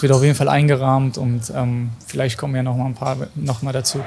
es wird auf jeden Fall eingerahmt und vielleicht kommen ja noch mal ein paar dazu.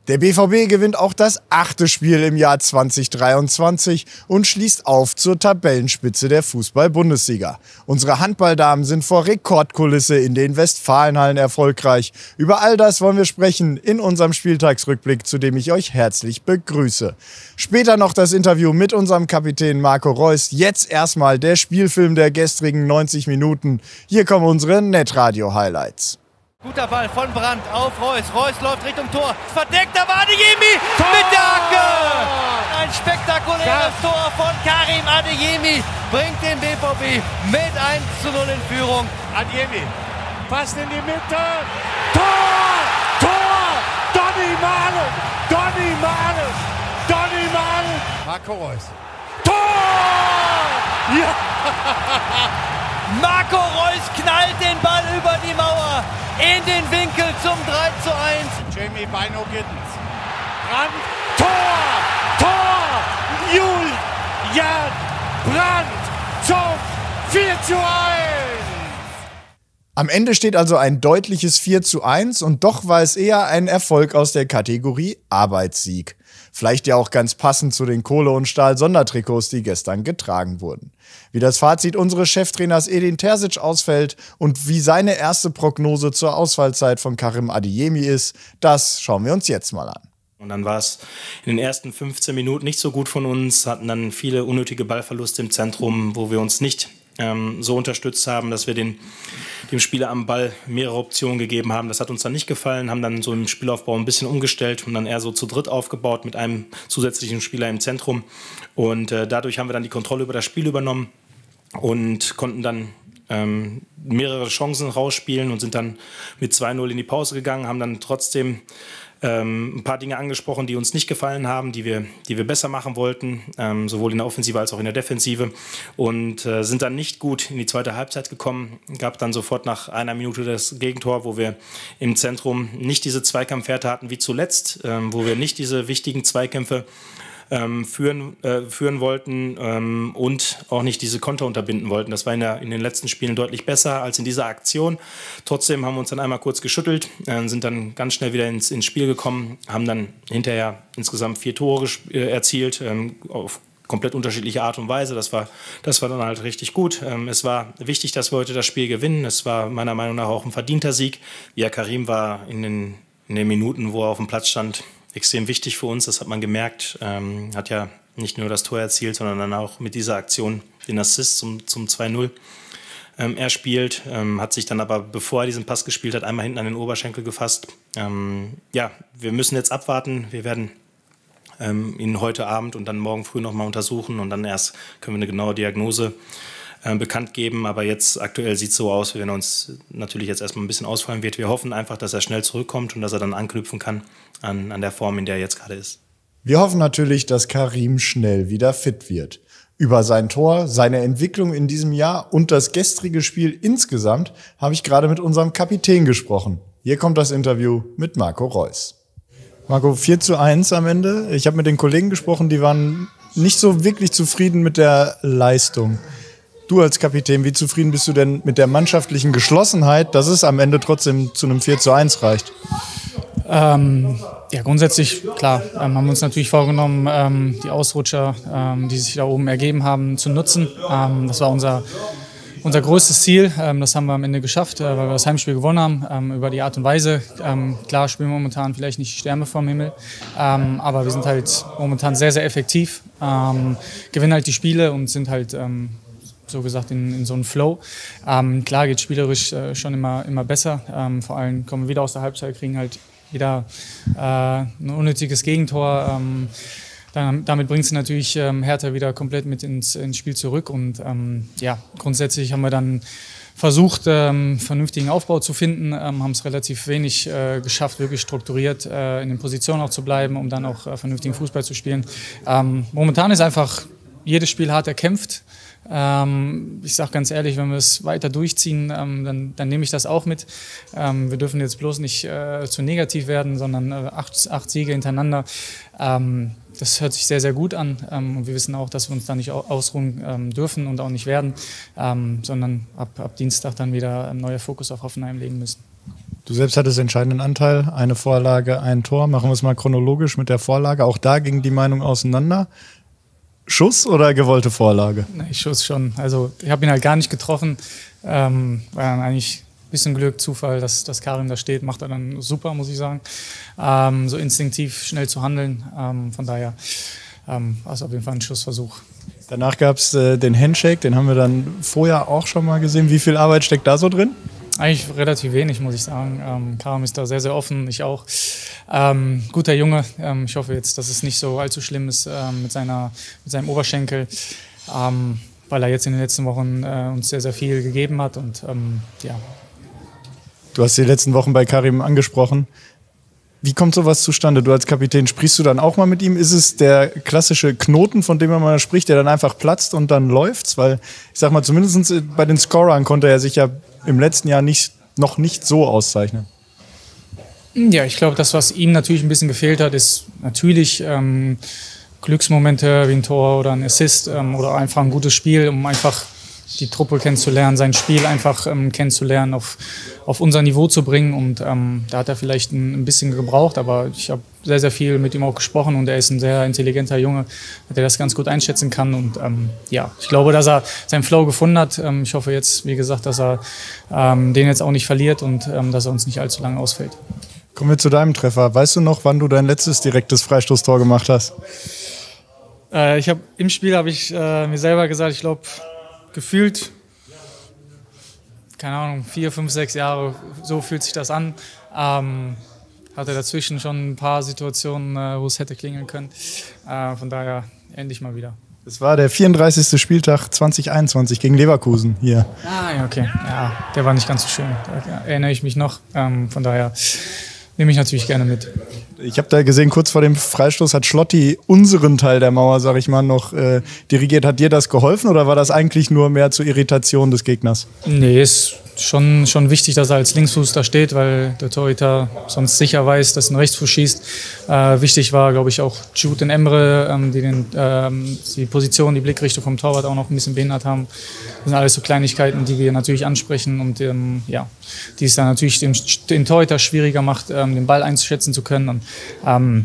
Der BVB gewinnt auch das 8. Spiel im Jahr 2023 und schließt auf zur Tabellenspitze der Fußball-Bundesliga. Unsere Handballdamen sind vor Rekordkulisse in den Westfalenhallen erfolgreich. Über all das wollen wir sprechen in unserem Spieltagsrückblick, zu dem ich euch herzlich begrüße. Später noch das Interview mit unserem Kapitän Marco Reus. Jetzt erstmal der Spielfilm der gestrigen 90 Minuten. Hier kommen unsere Netradio-Highlights. Guter Ball von Brandt auf Reus. Reus läuft Richtung Tor. Verdeckt, da war Adeyemi mit der Hacke. Ein spektakuläres Tor von Karim Adeyemi bringt den BVB mit 1:0 in Führung. Adeyemi passt in die Mitte. Tor! Tor! Donny Malen! Donny Malen! Donny Malen! Marco Reus. Tor! Ja! Marco Reus knallt den Ball über die Mauer in den Winkel zum 3:1. Jamie Bino Gittens. Brandt. Tor! Tor! Julian Brandt zum 4:1. Am Ende steht also ein deutliches 4:1 und doch war es eher ein Erfolg aus der Kategorie Arbeitssieg. Vielleicht ja auch ganz passend zu den Kohle- und Stahl-Sondertrikots, die gestern getragen wurden. Wie das Fazit unseres Cheftrainers Edin Terzic ausfällt und wie seine erste Prognose zur Ausfallzeit von Karim Adeyemi ist, das schauen wir uns jetzt mal an. Und dann war es in den ersten 15 Minuten nicht so gut von uns, hatten dann viele unnötige Ballverluste im Zentrum, wo wir uns nicht so unterstützt haben, dass wir dem Spieler am Ball mehrere Optionen gegeben haben. Das hat uns dann nicht gefallen, haben dann so im Spielaufbau ein bisschen umgestellt und dann eher so zu dritt aufgebaut mit einem zusätzlichen Spieler im Zentrum. Und dadurch haben wir dann die Kontrolle über das Spiel übernommen und konnten dann mehrere Chancen rausspielen und sind dann mit 2:0 in die Pause gegangen, haben dann trotzdem ein paar Dinge angesprochen, die uns nicht gefallen haben, die wir besser machen wollten, sowohl in der Offensive als auch in der Defensive, und sind dann nicht gut in die zweite Halbzeit gekommen. Gab dann sofort nach einer Minute das Gegentor, wo wir im Zentrum nicht diese Zweikampfwerte hatten wie zuletzt, wo wir nicht diese wichtigen Zweikämpfe führen wollten und auch nicht diese Konter unterbinden wollten. Das war in den letzten Spielen deutlich besser als in dieser Aktion. Trotzdem haben wir uns dann einmal kurz geschüttelt, sind dann ganz schnell wieder ins Spiel gekommen, haben dann hinterher insgesamt 4 Tore erzielt, auf komplett unterschiedliche Art und Weise. Das war dann halt richtig gut. Es war wichtig, dass wir heute das Spiel gewinnen. Es war meiner Meinung nach auch ein verdienter Sieg. Ja, Karim war in den Minuten, wo er auf dem Platz stand, extrem wichtig für uns, das hat man gemerkt. Hat ja nicht nur das Tor erzielt, sondern dann auch mit dieser Aktion den Assist zum 2:0 erspielt. Hat sich dann aber, bevor er diesen Pass gespielt hat, einmal hinten an den Oberschenkel gefasst. Ja, wir müssen jetzt abwarten. Wir werden ihn heute Abend und dann morgen früh nochmal untersuchen und dann erst können wir eine genaue Diagnose bekannt geben. Aber jetzt aktuell sieht es so aus, wie wenn er uns natürlich jetzt erstmal ein bisschen ausfallen wird. Wir hoffen einfach, dass er schnell zurückkommt und dass er dann anknüpfen kann an der Form, in der er jetzt gerade ist. Wir hoffen natürlich, dass Karim schnell wieder fit wird. Über sein Tor, seine Entwicklung in diesem Jahr und das gestrige Spiel insgesamt habe ich gerade mit unserem Kapitän gesprochen. Hier kommt das Interview mit Marco Reus. Marco, 4:1 am Ende. Ich habe mit den Kollegen gesprochen, die waren nicht so wirklich zufrieden mit der Leistung. Du als Kapitän, wie zufrieden bist du denn mit der mannschaftlichen Geschlossenheit, dass es am Ende trotzdem zu einem 4:1 reicht? Ja, grundsätzlich, klar, haben wir uns natürlich vorgenommen, die Ausrutscher, die sich da oben ergeben haben, zu nutzen. Das war unser größtes Ziel. Das haben wir am Ende geschafft, weil wir das Heimspiel gewonnen haben. Über die Art und Weise. Klar spielen wir momentan vielleicht nicht Sterne vom Himmel, aber wir sind halt momentan sehr, sehr effektiv, gewinnen halt die Spiele und sind halt so gesagt in so einem Flow. Klar geht spielerisch schon immer besser. Vor allem kommen wir wieder aus der Halbzeit, kriegen halt wieder ein unnötiges Gegentor. Damit bringt es natürlich Hertha wieder komplett mit ins Spiel zurück. Und ja, grundsätzlich haben wir dann versucht, vernünftigen Aufbau zu finden, haben es relativ wenig geschafft, wirklich strukturiert in den Positionen auch zu bleiben, um dann auch vernünftigen Fußball zu spielen. Momentan ist einfach jedes Spiel hart erkämpft. Ich sage ganz ehrlich, wenn wir es weiter durchziehen, dann nehme ich das auch mit. Wir dürfen jetzt bloß nicht zu negativ werden, sondern 8 Siege hintereinander. das hört sich sehr, sehr gut an. Und wir wissen auch, dass wir uns da nicht ausruhen dürfen und auch nicht werden, sondern ab Dienstag dann wieder ein neuer Fokus auf Hoffenheim legen müssen. Du selbst hattest entscheidenden Anteil, eine Vorlage, ein Tor. Machen wir es mal chronologisch mit der Vorlage. Auch da ging die Meinung auseinander. Schuss oder gewollte Vorlage? Nee, Schuss schon. Also ich habe ihn halt gar nicht getroffen. War dann eigentlich ein bisschen Glück, Zufall, dass Karim da steht. Macht er dann super, muss ich sagen. So instinktiv schnell zu handeln. Von daher war es auf jeden Fall ein Schussversuch. Danach gab es den Handshake, den haben wir dann vorher auch schon mal gesehen. Wie viel Arbeit steckt da so drin? Eigentlich relativ wenig, muss ich sagen. Karim ist da sehr, sehr offen, ich auch. Guter Junge. Ich hoffe jetzt, dass es nicht so allzu schlimm ist mit seinem Oberschenkel, weil er jetzt in den letzten Wochen uns sehr, sehr viel gegeben hat. Und ja. Du hast die letzten Wochen bei Karim angesprochen. Wie kommt sowas zustande? Du als Kapitän, sprichst du dann auch mal mit ihm? Ist es der klassische Knoten, von dem man mal spricht, der dann einfach platzt und dann läuft's? Weil, ich sag mal, zumindest bei den Scorern konnte er sich ja im letzten Jahr noch nicht so auszeichnen. Ja, ich glaube, das, was ihm natürlich ein bisschen gefehlt hat, ist natürlich Glücksmomente wie ein Tor oder ein Assist oder einfach ein gutes Spiel, um einfach die Truppe kennenzulernen, sein Spiel einfach kennenzulernen, auf unser Niveau zu bringen. Und da hat er vielleicht ein bisschen gebraucht, aber ich habe sehr, sehr viel mit ihm auch gesprochen und er ist ein sehr intelligenter Junge, der das ganz gut einschätzen kann. Und ja, ich glaube, dass er seinen Flow gefunden hat. Ich hoffe jetzt, wie gesagt, dass er den jetzt auch nicht verliert und dass er uns nicht allzu lange ausfällt. Kommen wir zu deinem Treffer. Weißt du noch, wann du dein letztes direktes Freistoßtor gemacht hast? Im Spiel habe ich mir selber gesagt, ich glaube, gefühlt, keine Ahnung, 4, 5, 6 Jahre, so fühlt sich das an. Hatte dazwischen schon ein paar Situationen, wo es hätte klingeln können. Von daher endlich mal wieder. Es war der 34. Spieltag 2021 gegen Leverkusen hier. Ja, okay. Ja, der war nicht ganz so schön. Da erinnere ich mich noch. Von daher nehme ich natürlich gerne mit. Ich habe da gesehen, kurz vor dem Freistoß hat Schlotti unseren Teil der Mauer, sag ich mal, noch dirigiert. Hat dir das geholfen oder war das eigentlich nur mehr zur Irritation des Gegners? Nee, ist schon wichtig, dass er als Linksfuß da steht, weil der Torhüter sonst sicher weiß, dass ein Rechtsfuß schießt. Wichtig war, glaube ich, auch Jude und Emre, die die Position, die Blickrichtung vom Torwart auch noch ein bisschen behindert haben. Das sind alles so Kleinigkeiten, die wir natürlich ansprechen und ja, die es dann natürlich den Torhüter schwieriger macht, den Ball einzuschätzen zu können. Und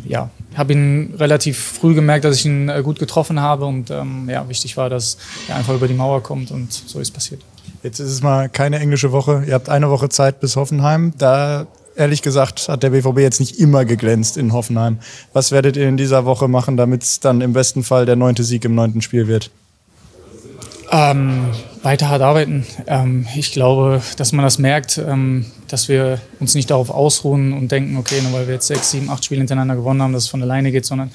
ja, habe ihn relativ früh gemerkt, dass ich ihn gut getroffen habe und ja, wichtig war, dass er einfach über die Mauer kommt und so ist passiert. Jetzt ist es mal keine englische Woche. Ihr habt eine Woche Zeit bis Hoffenheim. Da, ehrlich gesagt, hat der BVB jetzt nicht immer geglänzt in Hoffenheim. Was werdet ihr in dieser Woche machen, damit es dann im besten Fall der 9. Sieg im 9. Spiel wird? Weiter hart arbeiten. Ich glaube, dass man das merkt, dass wir uns nicht darauf ausruhen und denken, okay, nur weil wir jetzt 6, 7, 8 Spiele hintereinander gewonnen haben, dass es von alleine geht, sondern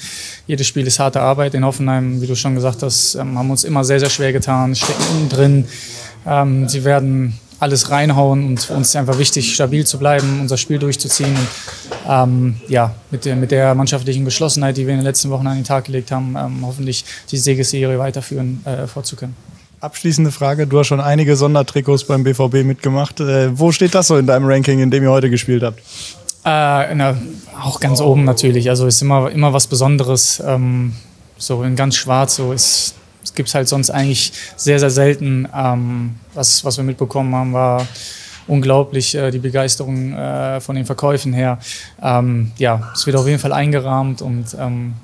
jedes Spiel ist harte Arbeit. In Hoffenheim, wie du schon gesagt hast, haben uns immer sehr, sehr schwer getan, stecken unten drin. Sie werden alles reinhauen und uns ist einfach wichtig, stabil zu bleiben, unser Spiel durchzuziehen und ja, mit der mannschaftlichen Geschlossenheit, die wir in den letzten Wochen an den Tag gelegt haben, hoffentlich die Siegesserie weiterführen, fortzukönnen. Abschließende Frage, du hast schon einige Sondertrikots beim BVB mitgemacht. Wo steht das so in deinem Ranking, in dem ihr heute gespielt habt? Auch ganz oben natürlich, also ist immer was Besonderes, so in ganz schwarz, so ist. Es gibt halt sonst eigentlich sehr, sehr selten. Was wir mitbekommen haben, war unglaublich, die Begeisterung von den Verkäufen her. Ja, es wird auf jeden Fall eingerahmt und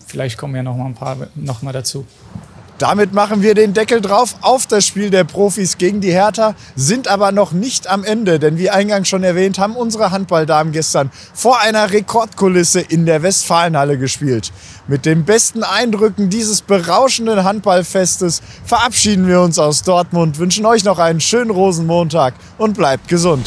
vielleicht kommen ja noch mal ein paar noch mal dazu. Damit machen wir den Deckel drauf auf das Spiel der Profis gegen die Hertha, sind aber noch nicht am Ende, denn wie eingangs schon erwähnt, haben unsere Handballdamen gestern vor einer Rekordkulisse in der Westfalenhalle gespielt. Mit den besten Eindrücken dieses berauschenden Handballfestes verabschieden wir uns aus Dortmund, wünschen euch noch einen schönen Rosenmontag und bleibt gesund.